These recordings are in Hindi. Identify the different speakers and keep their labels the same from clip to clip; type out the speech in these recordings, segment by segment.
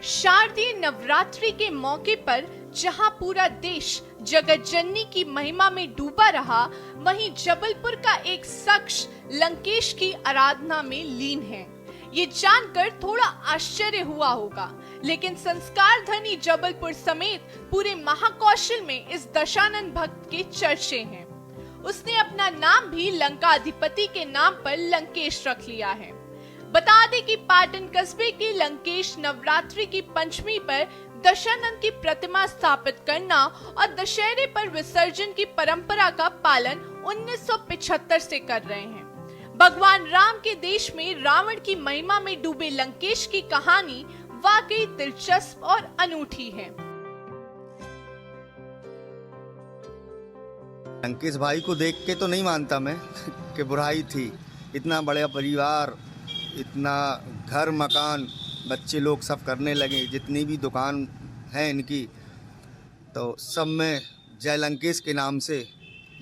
Speaker 1: शारदीय नवरात्रि के मौके पर जहां पूरा देश जगत जननी की महिमा में डूबा रहा, वहीं जबलपुर का एक शख्स लंकेश की आराधना में लीन है। ये जानकर थोड़ा आश्चर्य हुआ होगा, लेकिन संस्कार धनी जबलपुर समेत पूरे महाकौशल में इस दशानन भक्त के चर्चे हैं। उसने अपना नाम भी लंकाधिपति के नाम पर लंकेश रख लिया है। बता दें कि पाटन कस्बे के लंकेश नवरात्रि की पंचमी पर दशानन की प्रतिमा स्थापित करना और दशहरे पर विसर्जन की परंपरा का पालन 1975 से कर रहे हैं। भगवान राम के देश में रावण की महिमा में डूबे लंकेश की कहानी वाकई दिलचस्प और अनूठी है।
Speaker 2: लंकेश भाई को देख के तो नहीं मानता मैं कि बुराई थी। इतना बड़ा परिवार, इतना घर मकान, बच्चे लोग सब करने लगे, जितनी भी दुकान है इनकी, तो सब में जय लंकेश के नाम से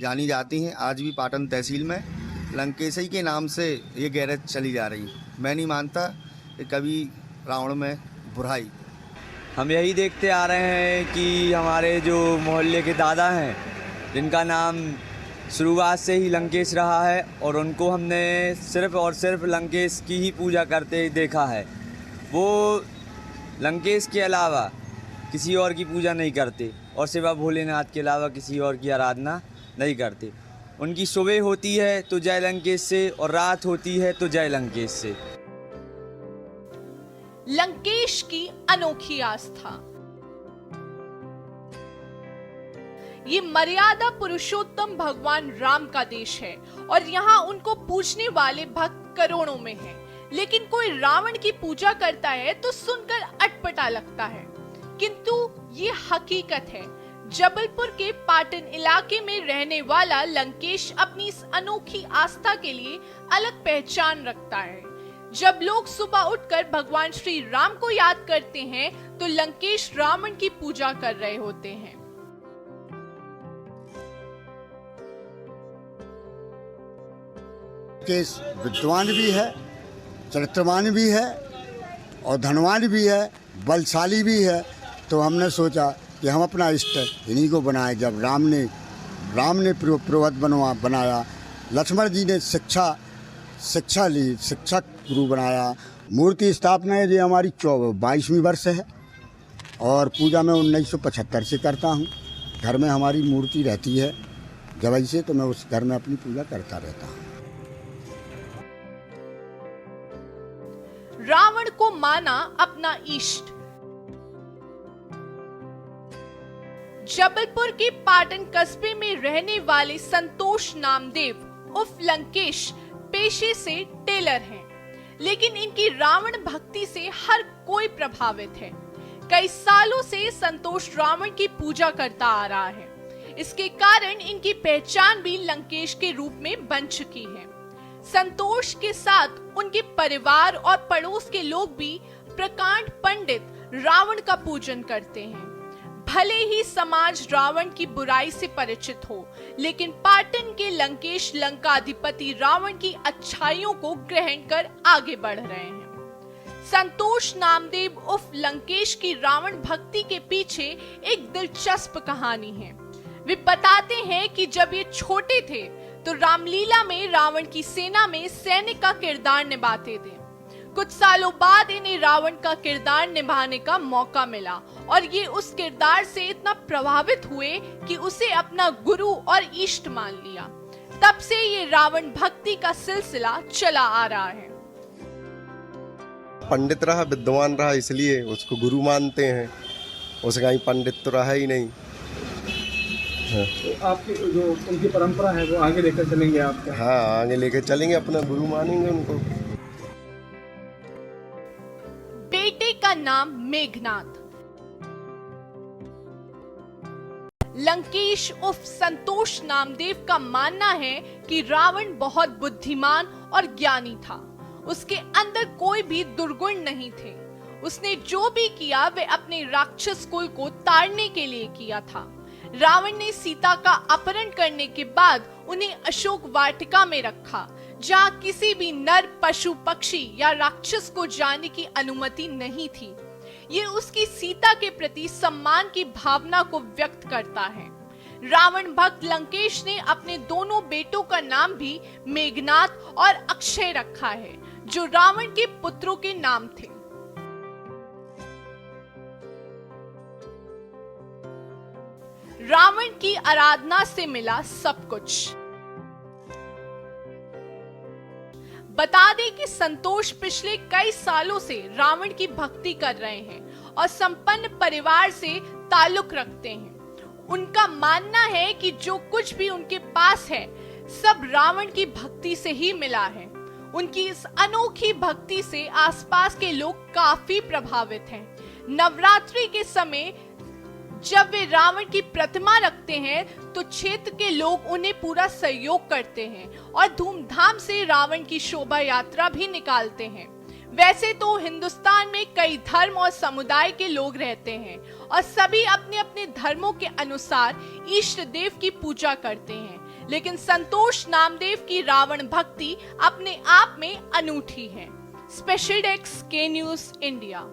Speaker 2: जानी जाती हैं। आज भी पाटन तहसील में लंकेश ही के नाम से ये गैरेज चली जा रही। मैं नहीं मानता कि कभी रावण में बुराई।
Speaker 3: हम यही देखते आ रहे हैं कि हमारे जो मोहल्ले के दादा हैं, जिनका नाम शुरुआत से ही लंकेश रहा है, और उनको हमने सिर्फ़ और सिर्फ लंकेश की ही पूजा करते देखा है। वो लंकेश के अलावा किसी और की पूजा नहीं करते और सिवा भोलेनाथ के अलावा किसी और की आराधना नहीं करते। उनकी सुबह होती है तो जय लंकेश से, और रात होती है तो जय लंकेश से।
Speaker 1: लंकेश की अनोखी आस्था। ये मर्यादा पुरुषोत्तम भगवान राम का देश है और यहाँ उनको पूजने वाले भक्त करोड़ों में हैं। लेकिन कोई रावण की पूजा करता है तो सुनकर अटपटा लगता है, किंतु ये हकीकत है। जबलपुर के पाटन इलाके में रहने वाला लंकेश अपनी इस अनोखी आस्था के लिए अलग पहचान रखता है। जब लोग सुबह उठकर भगवान श्री राम को याद करते हैं तो लंकेश रावण की पूजा कर रहे होते हैं।
Speaker 4: लंकेश विद्वान भी है, चरित्रवान भी है और धनवान भी है, बलशाली भी है। तो हमने सोचा कि हम अपना इष्ट इन्हीं को बनाए। जब राम ने पर्वत बनाया, लक्ष्मण जी ने शिक्षा ली, शिक्षक गुरु बनाया। मूर्ति स्थापना है, ये हमारी 22वीं वर्ष है और पूजा मैं 1975 से करता हूँ। घर में हमारी मूर्ति रहती है जब से, तो मैं उस घर में अपनी पूजा करता रहता हूँ।
Speaker 1: रावण को माना अपना इष्ट। जबलपुर के पाटन कस्बे में रहने वाले संतोष नामदेव उर्फ लंकेश पेशे से टेलर हैं, लेकिन इनकी रावण भक्ति से हर कोई प्रभावित है। कई सालों से संतोष रावण की पूजा करता आ रहा है। इसके कारण इनकी पहचान भी लंकेश के रूप में बन चुकी है। संतोष के साथ उनके परिवार और पड़ोस के लोग भी प्रकांड पंडित रावण का पूजन करते हैं। भले ही समाज रावण की बुराई से परिचित हो, लेकिन पाटन के लंकेश लंकाधिपति रावण की अच्छाइयों को ग्रहण कर आगे बढ़ रहे हैं। संतोष नामदेव उर्फ लंकेश की रावण भक्ति के पीछे एक दिलचस्प कहानी है। वे बताते हैं कि जब ये छोटे थे तो रामलीला में रावण की सेना में सैनिक का किरदार निभाते थे। कुछ सालों बाद इन्हें रावण का किरदार निभाने का मौका मिला और ये उस किरदार से इतना प्रभावित हुए कि उसे अपना गुरु और इष्ट मान लिया। तब से ये रावण भक्ति का सिलसिला चला आ रहा है।
Speaker 5: पंडित रहा, विद्वान रहा, इसलिए उसको गुरु मानते हैं। उसका ही पंडित तो रहा ही नहीं।
Speaker 6: तो आपकी जो उनकी परंपरा है वो आगे लेकर चलेंगे आप क्या?
Speaker 5: हाँ, आगे लेकर चलेंगे, अपना गुरु मानेंगे उनको।
Speaker 1: बेटे का नाम मेघनाथ। लंकेश उर्फ संतोष नामदेव का मानना है कि रावण बहुत बुद्धिमान और ज्ञानी था। उसके अंदर कोई भी दुर्गुण नहीं थे। उसने जो भी किया वे अपने राक्षस कुल को ताड़ने के लिए किया था। रावण ने सीता का अपहरण करने के बाद उन्हें अशोक वाटिका में रखा, जहाँ किसी भी नर, पशु, पक्षी या राक्षस को जाने की अनुमति नहीं थी। ये उसकी सीता के प्रति सम्मान की भावना को व्यक्त करता है। रावण भक्त लंकेश ने अपने दोनों बेटों का नाम भी मेघनाद और अक्षय रखा है, जो रावण के पुत्रों के नाम थे। रावण की आराधना से मिला सब कुछ। बता दें कि संतोष पिछले कई सालों से रावण की भक्ति कर रहे हैं और संपन्न परिवार से ताल्लुक रखते हैं। उनका मानना है कि जो कुछ भी उनके पास है सब रावण की भक्ति से ही मिला है। उनकी इस अनोखी भक्ति से आसपास के लोग काफी प्रभावित हैं। नवरात्रि के समय जब वे रावण की प्रतिमा रखते हैं तो क्षेत्र के लोग उन्हें पूरा सहयोग करते हैं और धूमधाम से रावण की शोभा यात्रा भी निकालते हैं। वैसे तो हिंदुस्तान में कई धर्म और समुदाय के लोग रहते हैं और सभी अपने अपने धर्मों के अनुसार इष्ट देव की पूजा करते हैं, लेकिन संतोष नामदेव की रावण भक्ति अपने आप में अनूठी है। स्पेशल डेस्क के न्यूज़ इंडिया।